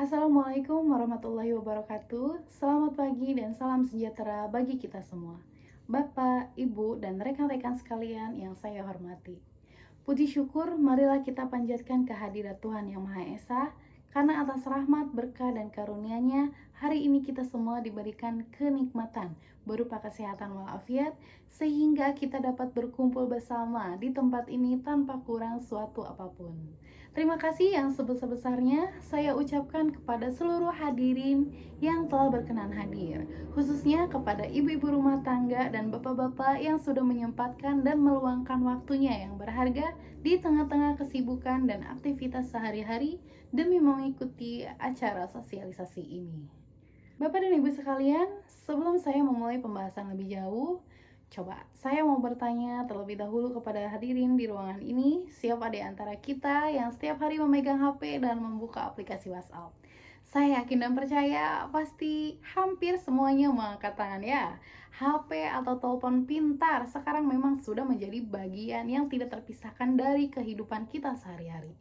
Assalamualaikum warahmatullahi wabarakatuh. Selamat pagi dan salam sejahtera bagi kita semua. Bapak, Ibu, dan rekan-rekan sekalian yang saya hormati. Puji syukur marilah kita panjatkan kehadirat Tuhan Yang Maha Esa, karena atas rahmat, berkah, dan karunia-Nya, hari ini kita semua diberikan kenikmatan berupa kesehatan walafiat, sehingga kita dapat berkumpul bersama di tempat ini tanpa kurang suatu apapun. Terima kasih yang sebesar-besarnya saya ucapkan kepada seluruh hadirin yang telah berkenan hadir, khususnya kepada ibu-ibu rumah tangga dan bapak-bapak yang sudah menyempatkan dan meluangkan waktunya yang berharga di tengah-tengah kesibukan dan aktivitas sehari-hari demi mengikuti acara sosialisasi ini. Bapak dan Ibu sekalian, sebelum saya memulai pembahasan lebih jauh, coba saya mau bertanya terlebih dahulu kepada hadirin di ruangan ini, siapa di antara kita yang setiap hari memegang HP dan membuka aplikasi WhatsApp? Saya yakin dan percaya pasti hampir semuanya mengangkat tangan ya. HP atau telepon pintar sekarang memang sudah menjadi bagian yang tidak terpisahkan dari kehidupan kita sehari-hari.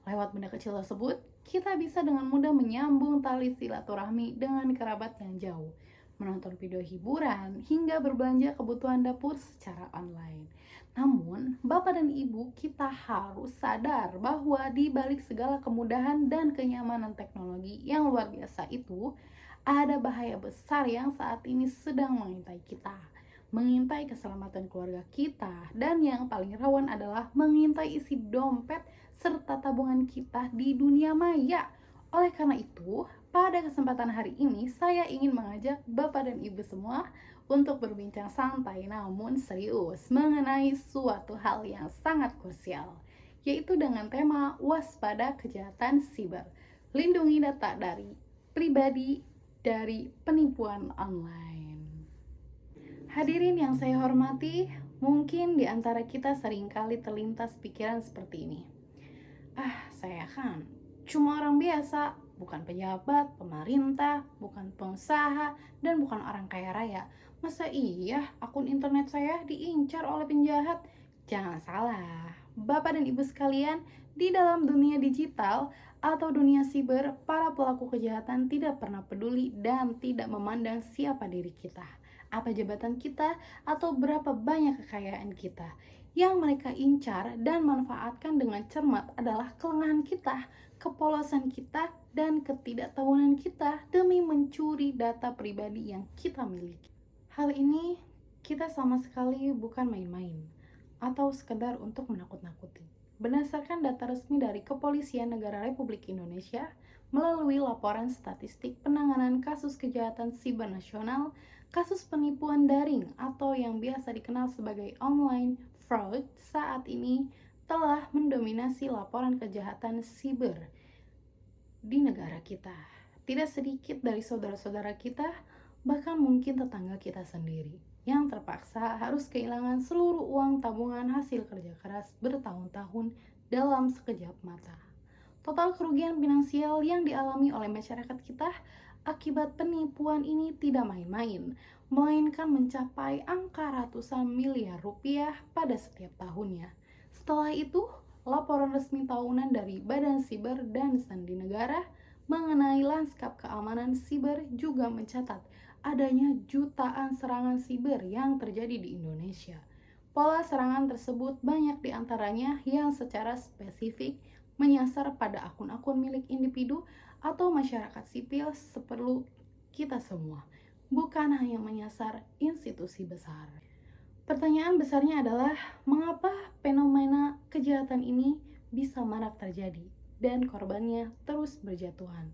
Lewat benda kecil tersebut, kita bisa dengan mudah menyambung tali silaturahmi dengan kerabat yang jauh, menonton video hiburan, hingga berbelanja kebutuhan dapur secara online. Namun, Bapak dan Ibu, kita harus sadar bahwa di balik segala kemudahan dan kenyamanan teknologi yang luar biasa itu, ada bahaya besar yang saat ini sedang mengintai kita. Mengintai keselamatan keluarga kita, dan yang paling rawan adalah mengintai isi dompet serta tabungan kita di dunia maya. Oleh karena itu, pada kesempatan hari ini saya ingin mengajak Bapak dan Ibu semua untuk berbincang santai namun serius mengenai suatu hal yang sangat krusial, yaitu dengan tema waspada kejahatan siber. Lindungi data dari pribadi dari penipuan online. Hadirin yang saya hormati, mungkin di antara kita seringkali terlintas pikiran seperti ini. Saya kan cuma orang biasa, bukan pejabat, pemerintah, bukan pengusaha, dan bukan orang kaya raya. Masa iya akun internet saya diincar oleh penjahat? Jangan salah, Bapak dan Ibu sekalian, di dalam dunia digital atau dunia siber, para pelaku kejahatan tidak pernah peduli dan tidak memandang siapa diri kita, apa jabatan kita, atau berapa banyak kekayaan kita. Yang mereka incar dan manfaatkan dengan cermat adalah kelengahan kita, kepolosan kita, dan ketidaktahuan kita demi mencuri data pribadi yang kita miliki. Hal ini kita sama sekali bukan main-main atau sekedar untuk menakut-nakuti. Berdasarkan data resmi dari Kepolisian Negara Republik Indonesia, melalui laporan statistik penanganan kasus kejahatan siber nasional, kasus penipuan daring atau yang biasa dikenal sebagai online fraud saat ini telah mendominasi laporan kejahatan siber di negara kita. Tidak sedikit dari saudara-saudara kita, bahkan mungkin tetangga kita sendiri, yang terpaksa harus kehilangan seluruh uang tabungan hasil kerja keras bertahun-tahun dalam sekejap mata. Total kerugian finansial yang dialami oleh masyarakat kita akibat penipuan ini tidak main-main, melainkan mencapai angka ratusan miliar rupiah pada setiap tahunnya. Setelah itu, laporan resmi tahunan dari Badan Siber dan Sandi Negara mengenai lanskap keamanan siber juga mencatat adanya jutaan serangan siber yang terjadi di Indonesia. Pola serangan tersebut banyak diantaranya yang secara spesifik menyasar pada akun-akun milik individu atau masyarakat sipil seperlu kita semua, bukan hanya menyasar institusi besar. Pertanyaan besarnya adalah, mengapa fenomena kejahatan ini bisa marak terjadi dan korbannya terus berjatuhan?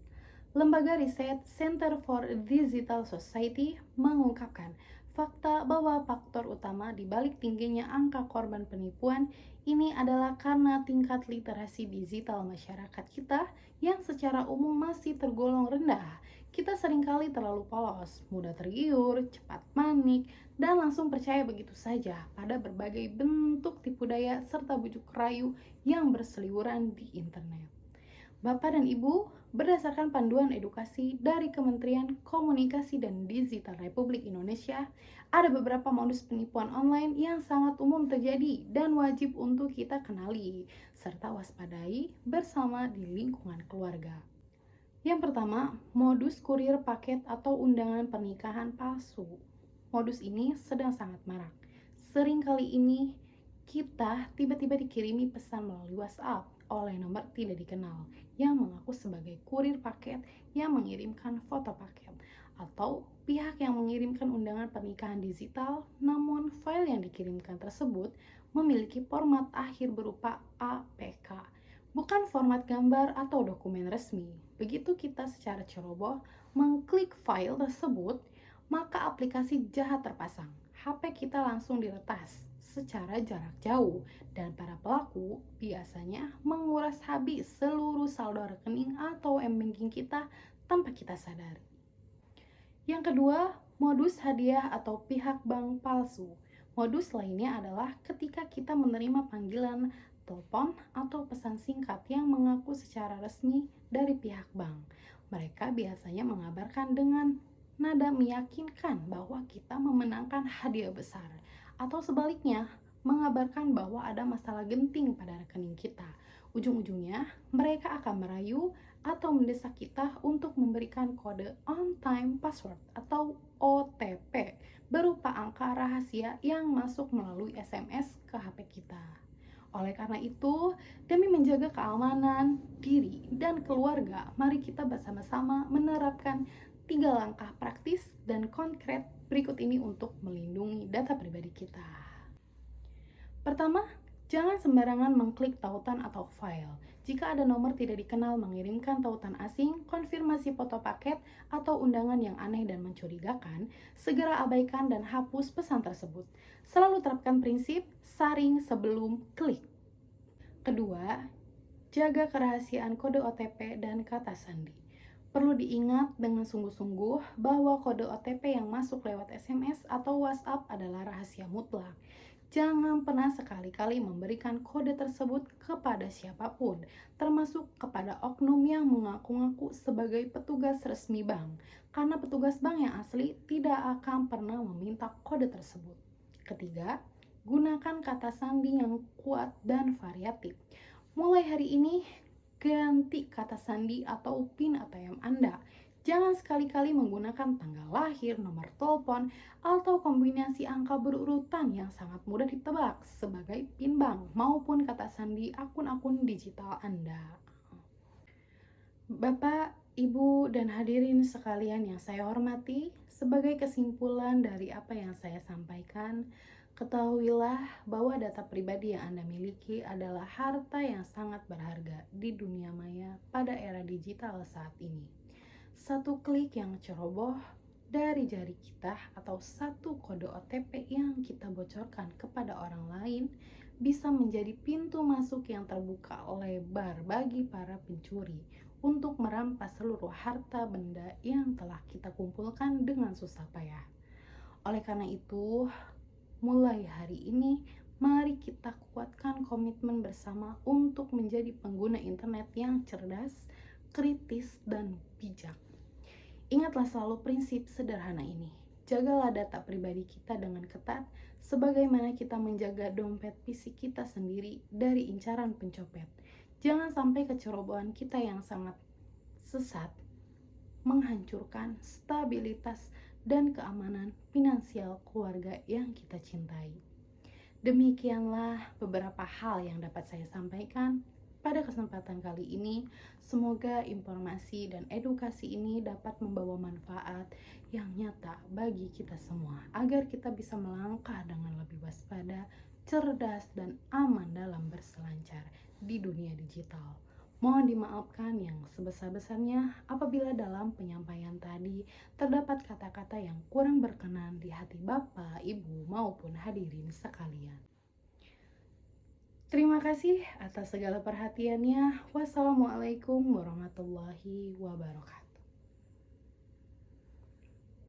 Lembaga riset Center for Digital Society mengungkapkan fakta bahwa faktor utama di balik tingginya angka korban penipuan ini adalah karena tingkat literasi digital masyarakat kita yang secara umum masih tergolong rendah. Kita seringkali terlalu polos, mudah tergiur, cepat panik, dan langsung percaya begitu saja pada berbagai bentuk tipu daya serta bujuk rayu yang berseliweran di internet. Bapak dan Ibu, berdasarkan panduan edukasi dari Kementerian Komunikasi dan Digital Republik Indonesia, ada beberapa modus penipuan online yang sangat umum terjadi dan wajib untuk kita kenali serta waspadai bersama di lingkungan keluarga. Yang pertama, modus kurir paket atau undangan pernikahan palsu. Modus ini sedang sangat marak. Sering kali ini kita tiba-tiba dikirimi pesan melalui WhatsApp oleh nomor tidak dikenal yang mengaku sebagai kurir paket yang mengirimkan foto paket, atau pihak yang mengirimkan undangan pernikahan digital, namun file yang dikirimkan tersebut memiliki format akhir berupa APK, bukan format gambar atau dokumen resmi. Begitu kita secara ceroboh mengklik file tersebut, maka aplikasi jahat terpasang. HP kita langsung diretas secara jarak jauh, dan para pelaku biasanya menguras habis seluruh saldo rekening atau m-banking kita tanpa kita sadari. Yang kedua, modus hadiah atau pihak bank palsu. Modus lainnya adalah ketika kita menerima panggilan telepon atau pesan singkat yang mengaku secara resmi dari pihak bank. Mereka biasanya mengabarkan dengan nada meyakinkan bahwa kita memenangkan hadiah besar, atau sebaliknya, mengabarkan bahwa ada masalah genting pada rekening kita. Ujung-ujungnya, mereka akan merayu atau mendesak kita untuk memberikan kode on time password atau OTP berupa angka rahasia yang masuk melalui SMS ke HP kita. Oleh karena itu, demi menjaga keamanan diri dan keluarga, mari kita bersama-sama menerapkan 3 langkah praktis dan konkret berikut ini untuk melindungi data pribadi kita. Pertama, jangan sembarangan mengklik tautan atau file. Jika ada nomor tidak dikenal mengirimkan tautan asing, konfirmasi foto paket, atau undangan yang aneh dan mencurigakan, segera abaikan dan hapus pesan tersebut. Selalu terapkan prinsip saring sebelum klik. Kedua, jaga kerahasiaan kode OTP dan kata sandi. Perlu diingat dengan sungguh-sungguh bahwa kode OTP yang masuk lewat SMS atau WhatsApp adalah rahasia mutlak. Jangan pernah sekali-kali memberikan kode tersebut kepada siapapun, termasuk kepada oknum yang mengaku-ngaku sebagai petugas resmi bank, karena petugas bank yang asli tidak akan pernah meminta kode tersebut. Ketiga, gunakan kata sandi yang kuat dan variatif. Mulai hari ini, ganti kata sandi atau PIN ATM Anda. Jangan sekali-kali menggunakan tanggal lahir, nomor telepon, atau kombinasi angka berurutan yang sangat mudah ditebak sebagai PIN bank maupun kata sandi akun-akun digital Anda. Bapak, Ibu, dan hadirin sekalian yang saya hormati, sebagai kesimpulan dari apa yang saya sampaikan, ketahuilah bahwa data pribadi yang Anda miliki adalah harta yang sangat berharga di dunia maya pada era digital saat ini. Satu klik yang ceroboh dari jari kita atau satu kode OTP yang kita bocorkan kepada orang lain bisa menjadi pintu masuk yang terbuka lebar bagi para pencuri untuk merampas seluruh harta benda yang telah kita kumpulkan dengan susah payah. Oleh karena itu, mulai hari ini, mari kita kuatkan komitmen bersama untuk menjadi pengguna internet yang cerdas, kritis, dan bijak. Ingatlah selalu prinsip sederhana ini. Jagalah data pribadi kita dengan ketat, sebagaimana kita menjaga dompet fisik kita sendiri dari incaran pencopet. Jangan sampai kecerobohan kita yang sangat sesat menghancurkan stabilitas dan keamanan finansial keluarga yang kita cintai. Demikianlah beberapa hal yang dapat saya sampaikan pada kesempatan kali ini. Semoga informasi dan edukasi ini dapat membawa manfaat yang nyata bagi kita semua, agar kita bisa melangkah dengan lebih waspada, cerdas, dan aman dalam berselancar di dunia digital. Mohon dimaafkan yang sebesar-besarnya apabila dalam penyampaian tadi terdapat kata-kata yang kurang berkenan di hati Bapak, Ibu, maupun hadirin sekalian. Terima kasih atas segala perhatiannya. Wassalamualaikum warahmatullahi wabarakatuh.